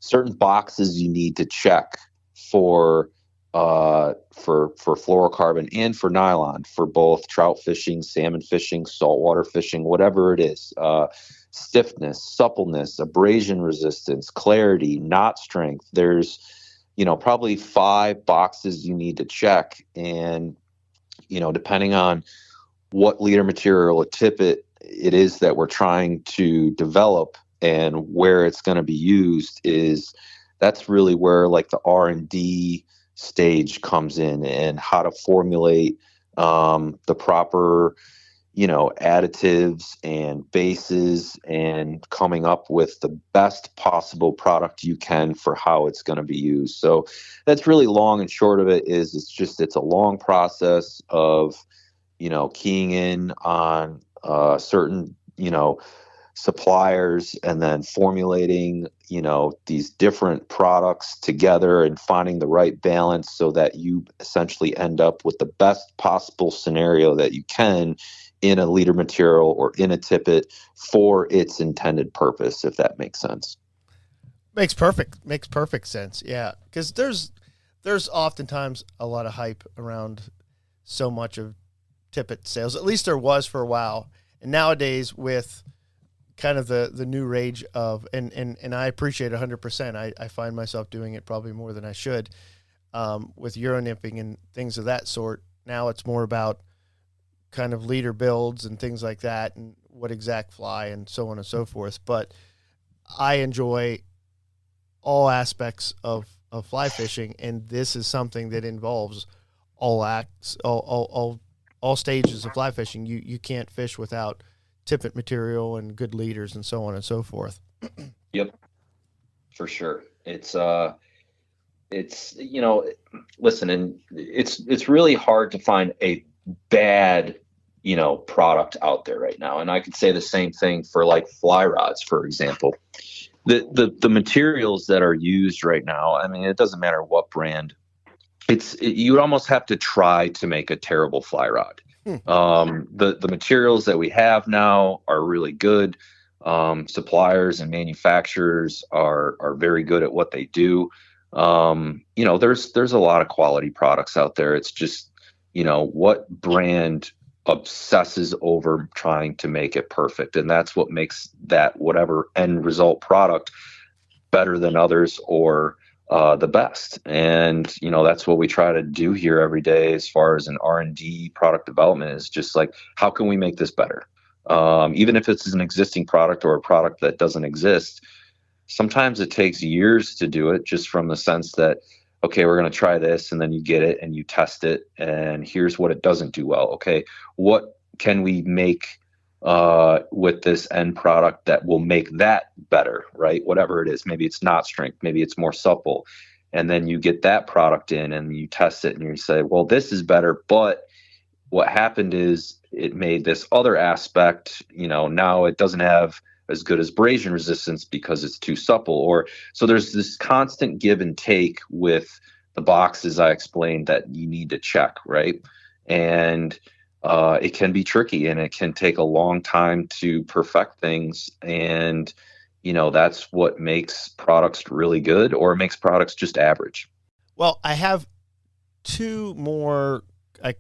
certain boxes you need to check for fluorocarbon and for nylon, for both trout fishing, salmon fishing, saltwater fishing, whatever it is. Stiffness, suppleness, abrasion resistance, clarity, knot strength. There's, you know, probably 5 boxes you need to check. And, you know, depending on what leader material or tippet it is that we're trying to develop and where it's going to be used, that's really where like the R&D stage comes in, and how to formulate the proper, you know, additives and bases, and coming up with the best possible product you can for how it's going to be used. So that's really long and short of it. It's a long process of, you know, keying in on certain, you know, suppliers, and then formulating, you know, these different products together and finding the right balance so that you essentially end up with the best possible scenario that you can in a leader material or in a tippet for its intended purpose, if that makes sense. Makes perfect sense. Yeah. Cause there's oftentimes a lot of hype around so much of tippet sales. At least there was for a while. And nowadays, with kind of the new rage of, and I appreciate 100%. I find myself doing it probably more than I should, with Euro nipping and things of that sort. Now it's more about kind of leader builds and things like that, and what exact fly and so on and so forth. But I enjoy all aspects of fly fishing, and this is something that involves all stages of fly fishing. You can't fish without tippet material and good leaders and so on and so forth. Yep, for sure. It's you know, listen, and it's really hard to find a bad, you know, product out there right now. And I could say the same thing for like fly rods, for example. The materials that are used right now, I mean, it doesn't matter what brand. You would almost have to try to make a terrible fly rod. The materials that we have now are really good. Suppliers and manufacturers are very good at what they do. You know, there's a lot of quality products out there. It's just, you know, what brand obsesses over trying to make it perfect, and that's what makes that whatever end result product better than others, or the best. And, you know, that's what we try to do here every day as far as an R&D product development, is just like, how can we make this better? Even if it's an existing product or a product that doesn't exist, sometimes it takes years to do it, just from the sense that, okay, we're going to try this, and then you get it and you test it, and here's what it doesn't do well. Okay, what can we make with this end product that will make that better, right? Whatever it is, maybe it's knot strength, maybe it's more supple, and then you get that product in and you test it and you say, well, this is better, but what happened is it made this other aspect, you know, now it doesn't have as good as abrasion resistance because it's too supple. Or so there's this constant give and take with the boxes I explained that you need to check, right? And it can be tricky, and it can take a long time to perfect things. And that's what makes products really good, or makes products just average. Well, I have two more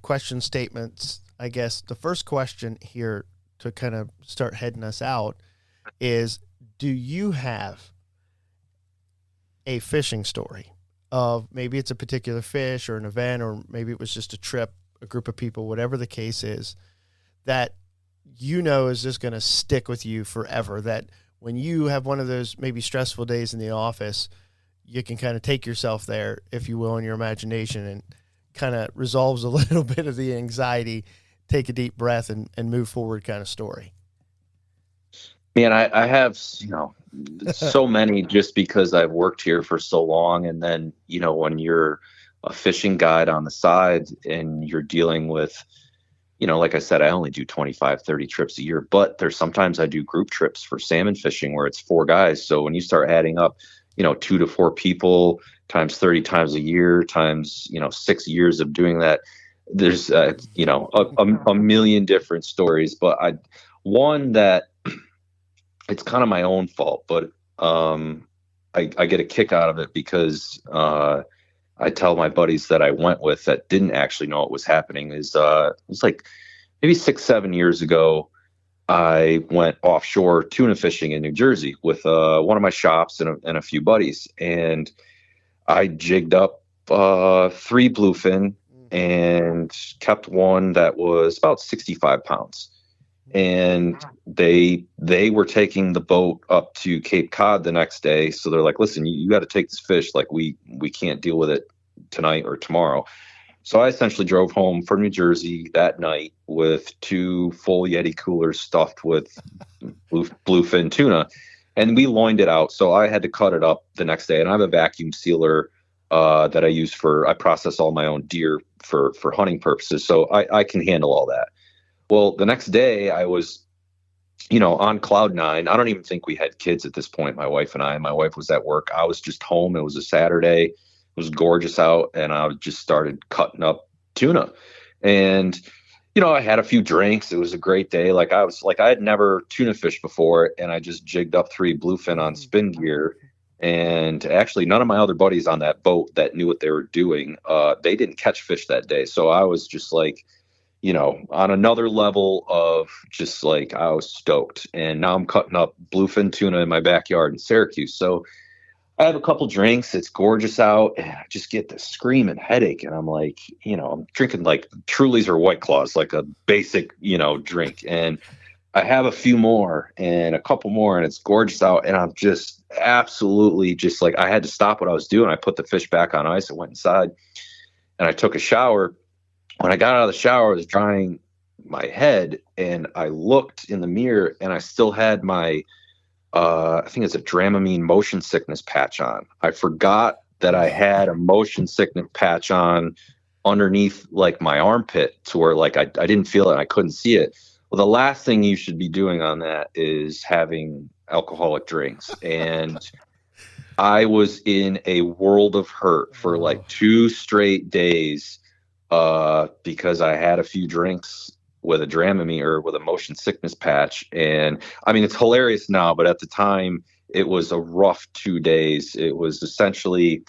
question statements. I guess the first question here to kind of start heading us out is, do you have a fishing story of maybe it's a particular fish or an event, or maybe it was just a trip, a group of people, whatever the case is, that is just going to stick with you forever, that when you have one of those maybe stressful days in the office, you can kind of take yourself there, if you will, in your imagination, and kind of resolves a little bit of the anxiety, take a deep breath and move forward kind of story? Man, I have, so many, just because I've worked here for so long. And then, when you're a fishing guide on the side and you're dealing with, like I said, I only do 25, 30 trips a year, but there's sometimes I do group trips for salmon fishing where it's 4 guys. So when you start adding up, 2 to 4 people times 30 times a year times, 6 years of doing that, there's, a million different stories. But one that it's kind of my own fault, but I get a kick out of it because I tell my buddies that I went with that didn't actually know what was happening. It was like maybe 6-7 years ago. I went offshore tuna fishing in New Jersey with one of my shops and a few buddies, and I jigged up 3 bluefin and kept one that was about 65 pounds. And they were taking the boat up to Cape Cod the next day. So they're like, listen, you got to take this fish. Like we can't deal with it tonight or tomorrow. So I essentially drove home from New Jersey that night with 2 full Yeti coolers stuffed with bluefin tuna, and we loined it out. So I had to cut it up the next day, and I have a vacuum sealer that I use I process all my own deer for hunting purposes. So I can handle all that. Well, the next day I was, on cloud 9. I don't even think we had kids at this point, my wife and I. My wife was at work. I was just home. It was a Saturday. It was gorgeous out, and I just started cutting up tuna. And, I had a few drinks. It was a great day. I had never tuna fished before, and I just jigged up 3 bluefin on spin gear. And actually, none of my other buddies on that boat that knew what they were doing, they didn't catch fish that day. So I was just like, on another level of just like, I was stoked. And now I'm cutting up bluefin tuna in my backyard in Syracuse. So I have a couple drinks. It's gorgeous out, and I just get this screaming headache. And I'm like, I'm drinking like Trulies or White Claws, like a basic, drink. And I have a few more and a couple more, and it's gorgeous out. And I'm just absolutely just like, I had to stop what I was doing. I put the fish back on ice. I went inside and I took a shower. When I got out of the shower, I was drying my head, and I looked in the mirror, and I still had my, I think it's a Dramamine motion sickness patch on. I forgot that I had a motion sickness patch on underneath like my armpit, to where like I didn't feel it and I couldn't see it. Well, the last thing you should be doing on that is having alcoholic drinks. And I was in a world of hurt for like 2 straight days. Because I had a few drinks with a Dramamine or with a motion sickness patch. And I mean, it's hilarious now, but at the time it was a rough 2 days. It was essentially,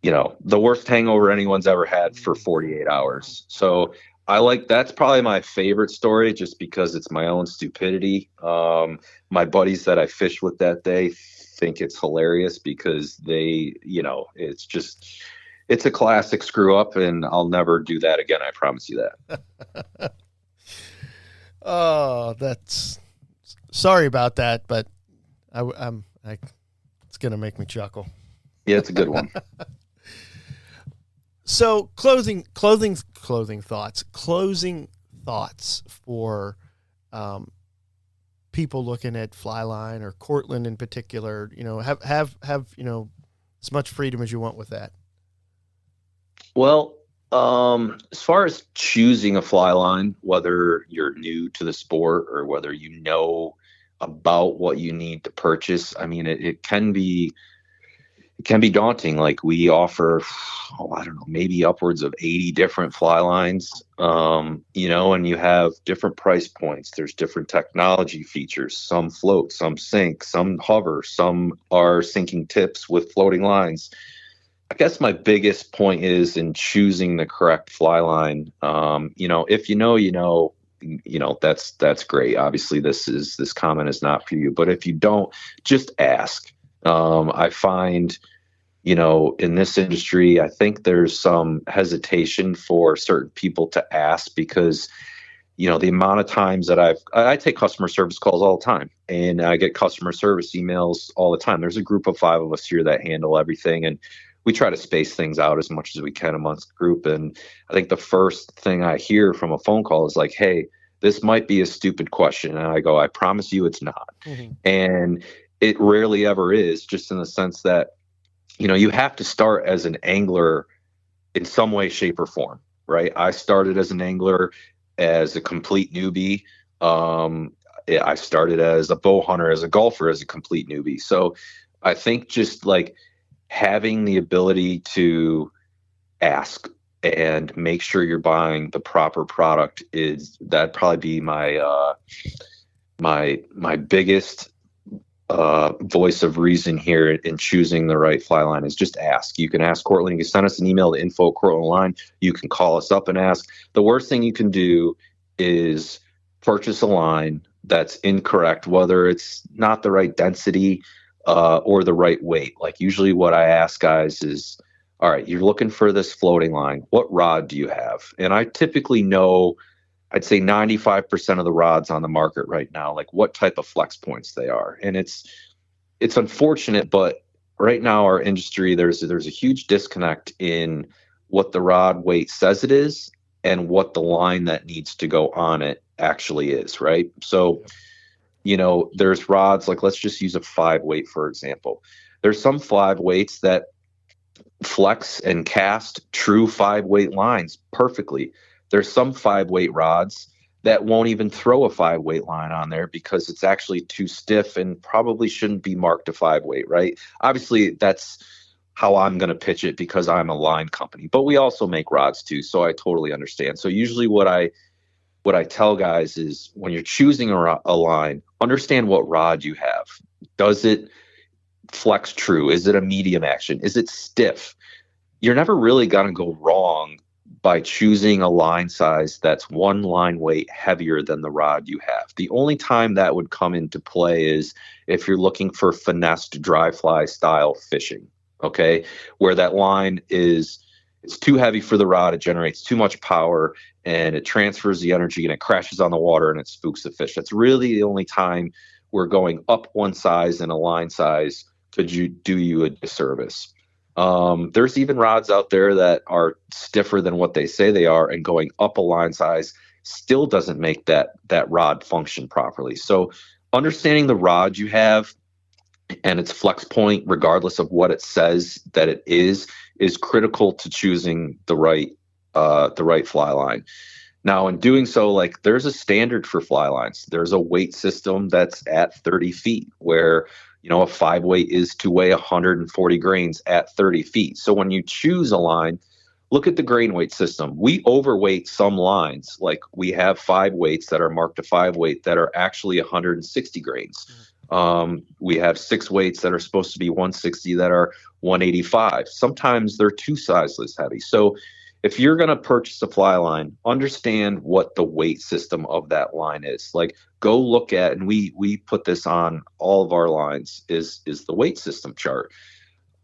the worst hangover anyone's ever had for 48 hours. So that's probably my favorite story, just because it's my own stupidity. My buddies that I fished with that day think it's hilarious because it's a classic screw up, and I'll never do that again. I promise you that. Oh, that's sorry about that, but it's going to make me chuckle. Yeah, it's a good one. So closing thoughts for people looking at Flyline or Cortland in particular, have as much freedom as you want with that. Well, as far as choosing a fly line, whether you're new to the sport or whether about what you need to purchase, I mean, it can be daunting. Like we offer, I don't know, maybe upwards of 80 different fly lines, and you have different price points. There's different technology features. Some float, some sink, some hover, some are sinking tips with floating lines. I guess my biggest point is in choosing the correct fly line. If that's great. Obviously, this comment is not for you, but if you don't, just ask. I find, in this industry, I think there's some hesitation for certain people to ask because, the amount of times that I take customer service calls all the time, and I get customer service emails all the time. There's a group of 5 of us here that handle everything, and we try to space things out as much as we can amongst the group. And I think the first thing I hear from a phone call is like, "Hey, this might be a stupid question." And I go, "I promise you it's not." Mm-hmm. And it rarely ever is, just in the sense that, you have to start as an angler in some way, shape, or form, right? I started as an angler as a complete newbie. I started as a bow hunter, as a golfer, as a complete newbie. So I think just like having the ability to ask and make sure you're buying the proper product that'd probably be my biggest voice of reason here in choosing the right fly line is just ask. You can ask Cortland. You can send us an email to info@Cortland Line. You can call us up and ask. The worst thing you can do is purchase a line that's incorrect, whether it's not the right density or the right weight. Like usually what I ask guys is, all right, you're looking for this floating line. What rod do you have? And I typically know, I'd say 95% of the rods on the market right now, like what type of flex points they are. And it's unfortunate, but right now our industry, there's a huge disconnect in what the rod weight says it is and what the line that needs to go on it actually is, right? So, there's rods, like let's just use a 5 weight, for example. There's some 5 weights that flex and cast true 5 weight lines perfectly. There's some 5 weight rods that won't even throw a 5 weight line on there because it's actually too stiff and probably shouldn't be marked a 5 weight, right? Obviously, that's how I'm going to pitch it because I'm a line company, but we also make rods too. So I totally understand. So usually what I tell guys is when you're choosing a line, understand what rod you have. Does it flex true? Is it a medium action? Is it stiff? You're never really going to go wrong by choosing a line size that's 1 line weight heavier than the rod you have. The only time that would come into play is if you're looking for finessed dry fly style fishing, okay, where that line it's too heavy for the rod, it generates too much power, and it transfers the energy and it crashes on the water and it spooks the fish. That's really the only time we're going up 1 size in a line size could do you a disservice. There's even rods out there that are stiffer than what they say they are, and going up a line size still doesn't make that rod function properly. So understanding the rod you have and its flex point, regardless of what it says that it is critical to choosing the right fly line. Now, in doing so, like there's a standard for fly lines. There's a weight system that's at 30 feet where a 5 weight is to weigh 140 grains at 30 feet. So when you choose a line, look at the grain weight system. We overweight some lines. Like we have 5 weights that are marked to 5 weight that are actually 160 grains. We have 6 weights that are supposed to be 160 that are 185. Sometimes they're 2 sizes heavy. So if you're going to purchase a fly line, understand what the weight system of that line is. Like go look at, and we put this on all of our lines, is the weight system chart.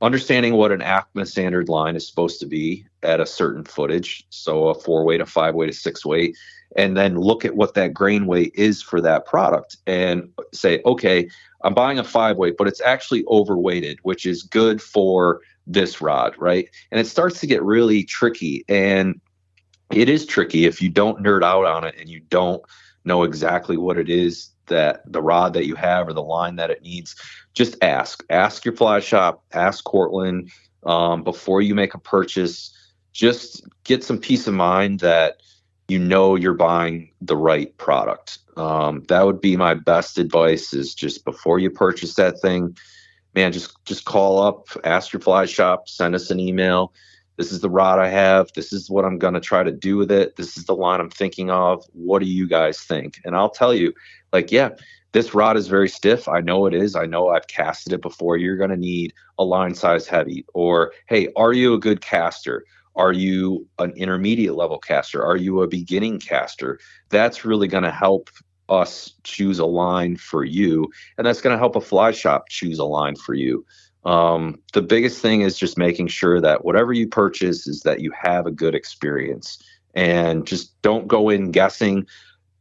Understanding what an ACMA standard line is supposed to be at a certain footage. So a 4 weight, a 5 weight, a 6 weight, and then look at what that grain weight is for that product and say, okay, I'm buying a 5 weight, but it's actually overweighted, which is good for this rod, right? And it starts to get really tricky. And it is tricky if you don't nerd out on it and you don't know exactly what it is that the rod that you have or the line that it needs. Just ask your fly shop, ask Cortland before you make a purchase. Just get some peace of mind that you know you're buying the right product. That would be my best advice, is just before you purchase that thing, man, just call up, ask your fly shop, send us an email. This is the rod I have. This is what I'm going to try to do with it. This is the line I'm thinking of. What do you guys think? And I'll tell you, like, yeah, this rod is very stiff. I know it is. I know I've casted it before. You're going to need a line size heavy. Or, hey, are you a good caster? Are you an intermediate level caster? Are you a beginning caster? That's really going to help us choose a line for you. And that's going to help a fly shop choose a line for you. The biggest thing is just making sure that whatever you purchase is that you have a good experience, and just don't go in guessing.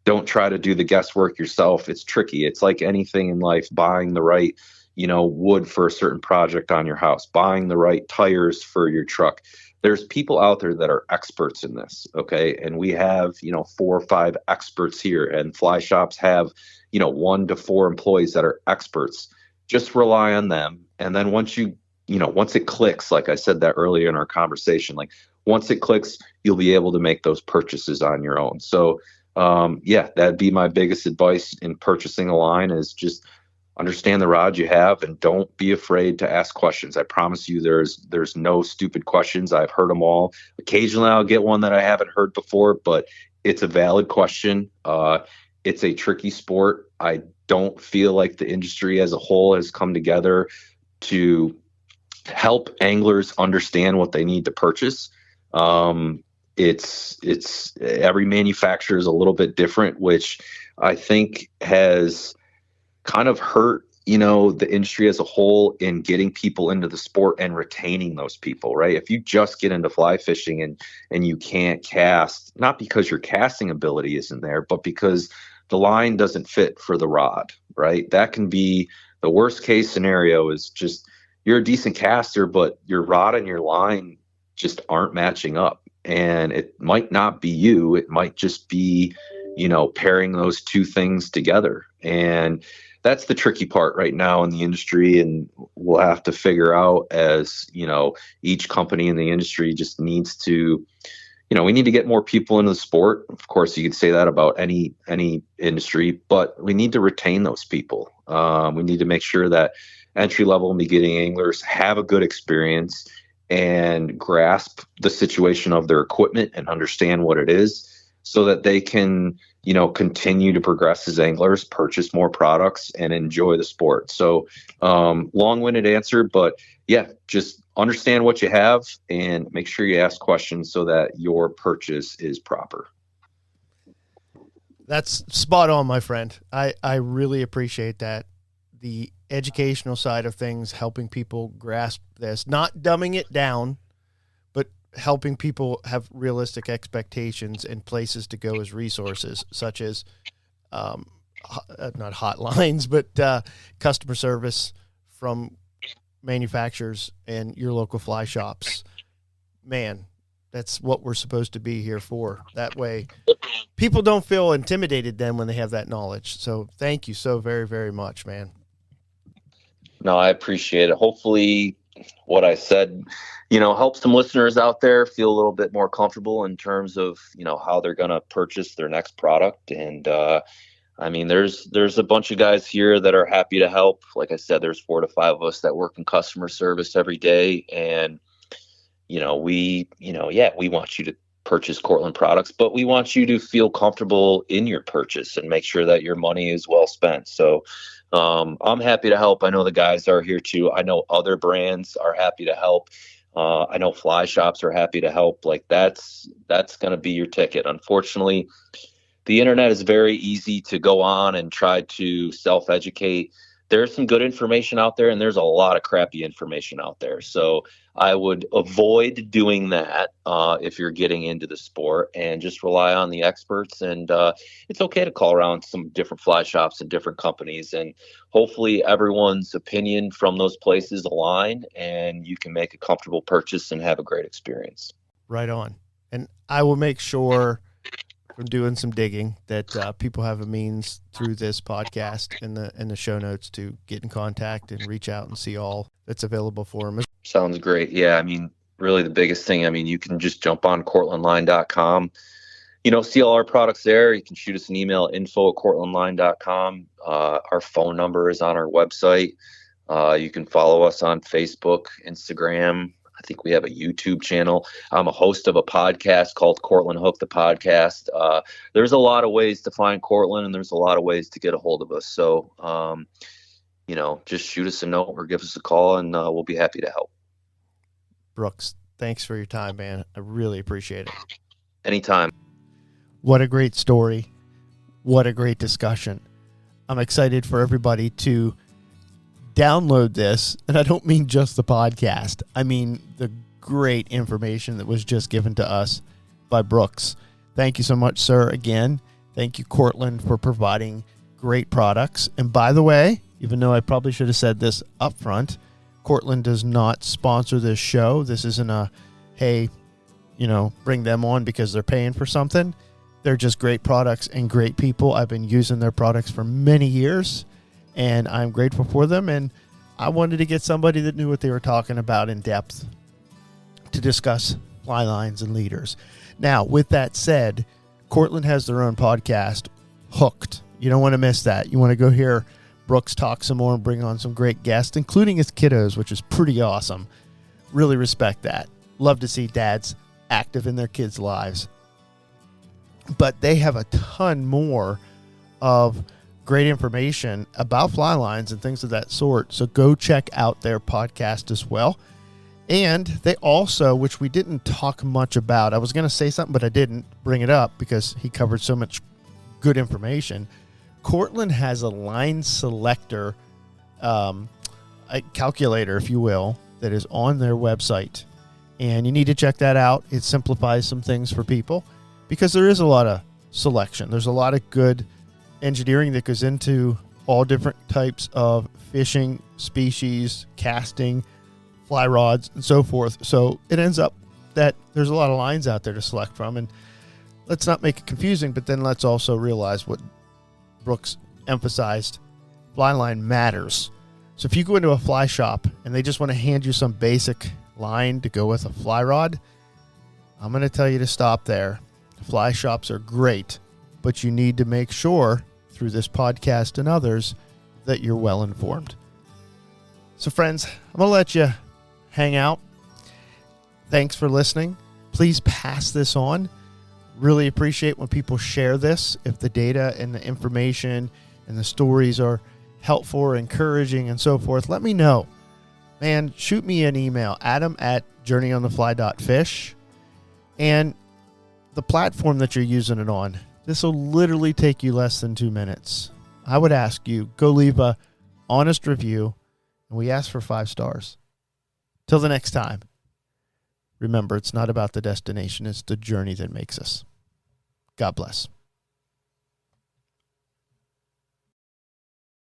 Don't try to do the guesswork yourself. It's tricky. It's like anything in life, buying the right, wood for a certain project on your house, buying the right tires for your truck. There's people out there that are experts in this. Okay. And we have, 4 or 5 experts here, and fly shops have, 1 to 4 employees that are experts. Just rely on them. And then once once it clicks, like I said that earlier in our conversation, like once it clicks, you'll be able to make those purchases on your own. So, that'd be my biggest advice in purchasing a line, is just understand the rod you have and don't be afraid to ask questions. I promise you there's no stupid questions. I've heard them all. Occasionally I'll get one that I haven't heard before, but it's a valid question. It's a tricky sport. I don't feel like the industry as a whole has come together to help anglers understand what they need to purchase. It's every manufacturer is a little bit different, which I think has kind of hurt, the industry as a whole in getting people into the sport and retaining those people, right? If you just get into fly fishing and you can't cast, not because your casting ability isn't there, but because the line doesn't fit for the rod, right? That can be the worst case scenario. Is just you're a decent caster, but your rod and your line just aren't matching up. And it might not be you. It might just be, pairing those two things together. And that's the tricky part right now in the industry. And we'll have to figure out, as, each company in the industry just needs to, we need to get more people into the sport. Of course, you could say that about any industry, but we need to retain those people. We need to make sure that entry level and beginning anglers have a good experience and grasp the situation of their equipment and understand what it is, so that they can, continue to progress as anglers, purchase more products, and enjoy the sport. So, long-winded answer, but yeah, just understand what you have and make sure you ask questions so that your purchase is proper. That's spot on, my friend. I really appreciate that. The educational side of things, helping people grasp this, not dumbing it down, but helping people have realistic expectations and places to go as resources, such as not hotlines, but customer service from manufacturers and your local fly shops. Man, that's what we're supposed to be here for. That way people don't feel intimidated then when they have that knowledge. So thank you so very, very much, man. No, I appreciate it. Hopefully what I said, helps some listeners out there feel a little bit more comfortable in terms of, how they're going to purchase their next product. And, there's a bunch of guys here that are happy to help. Like I said, there's 4 to 5 of us that work in customer service every day. And, we want you to purchase Cortland products, but we want you to feel comfortable in your purchase and make sure that your money is well spent. So, I'm happy to help. I know the guys are here too. I know other brands are happy to help. I know fly shops are happy to help. Like that's going to be your ticket. Unfortunately, the internet is very easy to go on and try to self-educate. There's some good information out there, and there's a lot of crappy information out there. So I would avoid doing that if you're getting into the sport, and just rely on the experts. And it's okay to call around some different fly shops and different companies, and hopefully everyone's opinion from those places align, and you can make a comfortable purchase and have a great experience. Right on. And I will make sure, from doing some digging, that people have a means through this podcast and the show notes to get in contact and reach out and see all that's available for them. Sounds great. Yeah. Really the biggest thing, you can just jump on cortlandline.com, see all our products there. You can shoot us an email, info@cortlandline.com. Our phone number is on our website. You can follow us on Facebook, Instagram. I think we have a YouTube channel. I'm a host of a podcast called Cortland Hook, the podcast. There's a lot of ways to find Cortland, and there's a lot of ways to get a hold of us. So, just shoot us a note or give us a call, and we'll be happy to help. Brooks, thanks for your time, man. I really appreciate it. Anytime. What a great story. What a great discussion. I'm excited for everybody to download this. And I don't mean just the podcast. I mean the great information that was just given to us by Brooks. Thank you so much, sir. Again, thank you, Cortland, for providing great products. And by the way, even though I probably should have said this up front, Cortland does not sponsor this show. This isn't a, hey, bring them on because they're paying for something. They're just great products and great people. I've been using their products for many years, and I'm grateful for them. And I wanted to get somebody that knew what they were talking about in depth to discuss fly lines and leaders. Now, with that said, Cortland has their own podcast, Hooked. You don't want to miss that. You want to go hear Brooks talk some more and bring on some great guests, including his kiddos, which is pretty awesome. Really respect that. Love to see dads active in their kids' lives. But they have a ton more of great information about fly lines and things of that sort. So go check out their podcast as well. And they also, which we didn't talk much about, I was going to say something, but I didn't bring it up because he covered so much good information. Cortland has a line selector, a calculator, if you will, that is on their website. And you need to check that out. It simplifies some things for people because there is a lot of selection. There's a lot of good engineering that goes into all different types of fishing, species, casting, fly rods, and so forth. So it ends up that there's a lot of lines out there to select from. And let's not make it confusing, but then let's also realize what Brooks emphasized. Fly line matters. So if you go into a fly shop and they just want to hand you some basic line to go with a fly rod, I'm going to tell you to stop there. Fly shops are great, but you need to make sure through this podcast and others that you're well informed. So friends, I'm going to let you hang out. Thanks for listening. Please pass this on. Really appreciate when people share this. If the data and the information and the stories are helpful or encouraging and so forth, let me know. Man, shoot me an email, adam@journeyonthefly.fish. And the platform that you're using it on, this will literally take you less than 2 minutes. I would ask you, go leave a honest review, and we ask for 5 stars. Till the next time, remember, it's not about the destination, it's the journey that makes us. God bless.